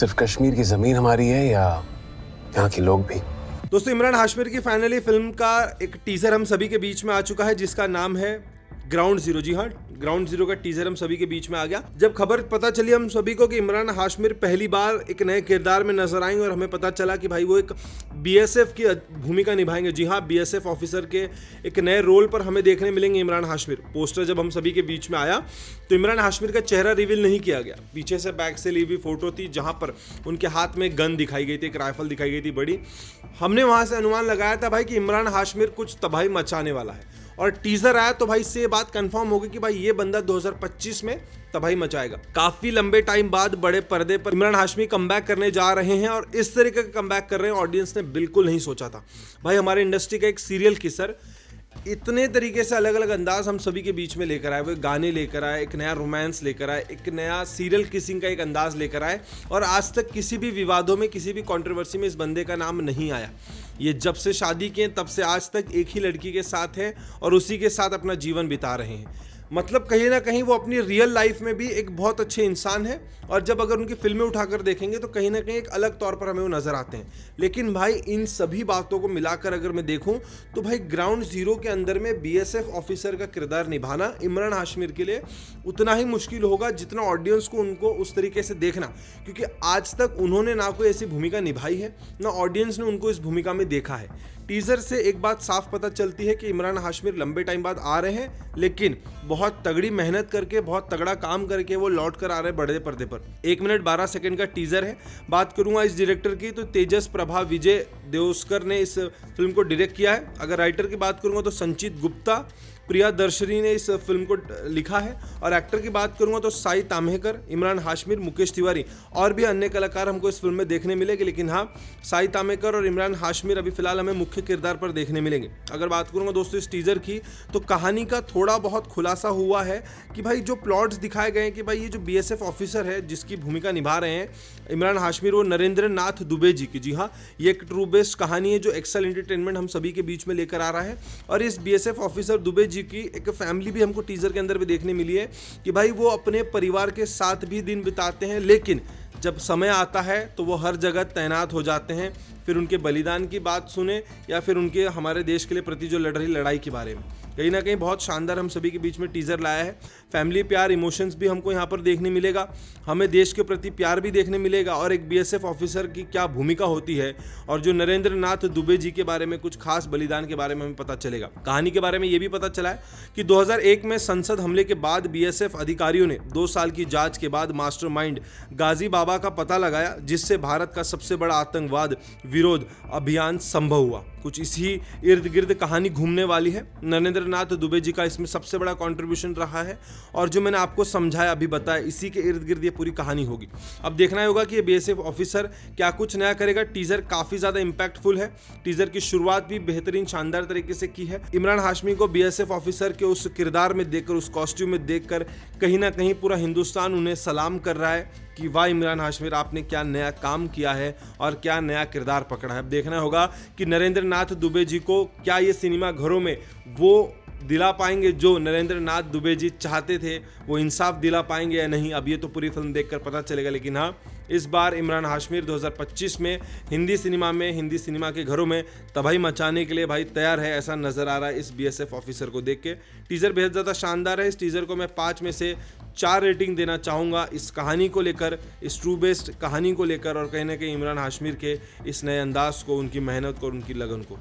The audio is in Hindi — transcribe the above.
सिर्फ कश्मीर की जमीन हमारी है या यहाँ के लोग भी? दोस्तों, इमरान हाशमी की फाइनली फिल्म का एक टीजर हम सभी के बीच में आ चुका है, जिसका नाम है ग्राउंड जीरो। जी हाँ, ग्राउंड जीरो का टीजर हम सभी के बीच में आ गया। जब खबर पता चली हम सभी को कि इमरान हाशमी पहली बार एक नए किरदार में नजर आएंगे और हमें पता चला कि भाई वो एक बीएसएफ की भूमिका निभाएंगे। जी हाँ, बीएसएफ ऑफिसर के एक नए रोल पर हमें देखने मिलेंगे इमरान हाशमी। पोस्टर जब हम सभी के बीच में आया तो इमरान हाशमी का चेहरा रिवील नहीं किया गया। पीछे से बैक से ली हुई फोटो थी जहां पर उनके हाथ में गन दिखाई गई थी, एक राइफल दिखाई गई थी बड़ी। हमने वहां से अनुमान लगाया था भाई कि इमरान हाशमी कुछ तबाही मचाने वाला है, और टीजर आया तो भाई इससे ये बात कंफर्म हो गई कि भाई ये बंदा 2025 में तबाही मचाएगा। काफी लंबे टाइम बाद बड़े पर्दे पर इमरान हाशमी कमबैक करने जा रहे हैं, और इस तरीके का कमबैक कर रहे हैं ऑडियंस ने बिल्कुल नहीं सोचा था। भाई हमारे इंडस्ट्री का एक सीरियल किसर इतने तरीके से अलग अलग अंदाज हम सभी के बीच में लेकर आए, वो गाने लेकर आए, एक नया रोमांस लेकर आए, एक नया सीरियल किसिंग का एक अंदाज लेकर आए, और आज तक किसी भी विवादों में, किसी भी कंट्रोवर्सी में इस बंदे का नाम नहीं आया। ये जब से शादी किए तब से आज तक एक ही लड़की के साथ हैं और उसी के साथ अपना जीवन बिता रहे हैं। मतलब कहीं ना कहीं वो अपनी रियल लाइफ में भी एक बहुत अच्छे इंसान है, और जब अगर उनकी फिल्में उठाकर देखेंगे तो कहीं ना कहीं एक अलग तौर पर हमें वो नजर आते हैं। लेकिन भाई इन सभी बातों को मिलाकर अगर मैं देखूं तो भाई ग्राउंड जीरो के अंदर में बीएसएफ ऑफिसर का किरदार निभाना इमरान हाशमी के लिए उतना ही मुश्किल होगा जितना ऑडियंस को उनको उस तरीके से देखना, क्योंकि आज तक उन्होंने ना कोई ऐसी भूमिका निभाई है, ना ऑडियंस ने उनको इस भूमिका में देखा है। टीजर से एक बात साफ पता चलती है कि इमरान हाशमी लंबे टाइम बाद आ रहे हैं, लेकिन बहुत तगड़ी मेहनत करके, बहुत तगड़ा काम करके वो लौट कर आ रहे हैं बड़े पर्दे पर। 1 मिनट 12 सेकंड का टीजर है। बात करूंगा इस डायरेक्टर की तो तेजस प्रभा विजय देओस्कर ने इस फिल्म को डायरेक्ट किया है। अगर राइटर की बात करूंगा तो संचित गुप्ता, प्रिया दर्शनी ने इस फिल्म को लिखा है, और एक्टर की बात करूंगा तो साई ताम्हेकर, इमरान हाशमी, मुकेश तिवारी और भी अन्य कलाकार हमको इस फिल्म में देखने मिलेंगे। लेकिन हाँ, साई ताम्हेकर और इमरान हाशमी अभी फिलहाल हमें मुख्य किरदार पर देखने मिलेंगे। अगर बात करूंगा दोस्तों इस टीजर की तो कहानी का थोड़ा बहुत खुलासा हुआ है कि भाई जो प्लॉट्स दिखाए गए हैं कि भाई ये जो बीएसएफ ऑफिसर है जिसकी भूमिका निभा रहे हैं इमरान हाशमी, वो नरेंद्र नाथ दुबे जी की। जी हाँ, ये एक ट्रू बेस्ड कहानी है जो एक्सेल एंटरटेनमेंट हम सभी के बीच में लेकर आ रहा है। और इस बीएसएफ ऑफिसर दुबे जी की एक फैमिली भी हमको टीजर के अंदर भी देखने मिली है कि भाई वो अपने परिवार के साथ भी दिन बिताते हैं, लेकिन जब समय आता है तो वो हर जगह तैनात हो जाते हैं। फिर उनके बलिदान की बात सुने या फिर उनके हमारे देश के लिए प्रति जो लड़ रही लड़ाई के बारे में, कहीं ना कहीं बहुत शानदार हम सभी के बीच में टीजर लाया है। फैमिली प्यार, इमोशंस भी हमको यहाँ पर देखने मिलेगा, हमें देश के प्रति प्यार भी देखने मिलेगा, और एक बीएसएफ ऑफिसर की क्या भूमिका होती है, और जो नरेंद्र नाथ दुबे जी के बारे में कुछ खास बलिदान के बारे में हमें पता चलेगा। कहानी के बारे में ये भी पता चला है कि 2001 में संसद हमले के बाद बीएसएफ अधिकारियों ने 2 साल की जांच के बाद मास्टरमाइंड गाजी बाबा का पता लगाया, जिससे भारत का सबसे बड़ा आतंकवाद विरोध अभियान संभव हुआ। कुछ इसी इर्द गिर्द कहानी घूमने वाली है। नरेंद्र नाथ दुबे जी का इसमें सबसे बड़ा कंट्रीब्यूशन रहा है, और जो मैंने आपको समझाया, अभी बताया, इसी के इर्द गिर्द ये पूरी कहानी होगी। अब देखना होगा कि ये बीएसएफ ऑफिसर क्या कुछ नया करेगा। टीजर काफी ज्यादा इंपैक्टफुल है, टीजर की शुरुआत भी बेहतरीन शानदार तरीके से की है। इमरान हाशमी को बीएसएफ ऑफिसर के उस किरदार में देखकर, उस कॉस्ट्यूम में देखकर कहीं ना कहीं पूरा हिंदुस्तान उन्हें सलाम कर रहा है कि वाह इमरान हाशमी, आपने क्या नया काम किया है और क्या नया किरदार पकड़ा है। अब देखना होगा कि नरेंद्र नाथ दुबे जी को क्या ये सिनेमा घरों में वो दिला पाएंगे जो नरेंद्र नाथ दुबे जी चाहते थे, वो इंसाफ दिला पाएंगे या नहीं। अब ये तो पूरी फिल्म देखकर पता चलेगा। लेकिन हाँ, इस बार इमरान हाशमी 2025 में हिंदी सिनेमा के घरों में तबाही मचाने के लिए भाई तैयार है, ऐसा नजर आ रहा है इस बीएसएफ ऑफिसर को देख के। टीजर बेहद ज़्यादा शानदार है। इस टीजर को मैं 5 में से 4 रेटिंग देना चाहूँगा, इस कहानी को लेकर, इस ट्रू बेस्ड कहानी को लेकर, और कहीं ना कहीं इमरान हाशमी के इस नए अंदाज को, उनकी मेहनत को और उनकी लगन को।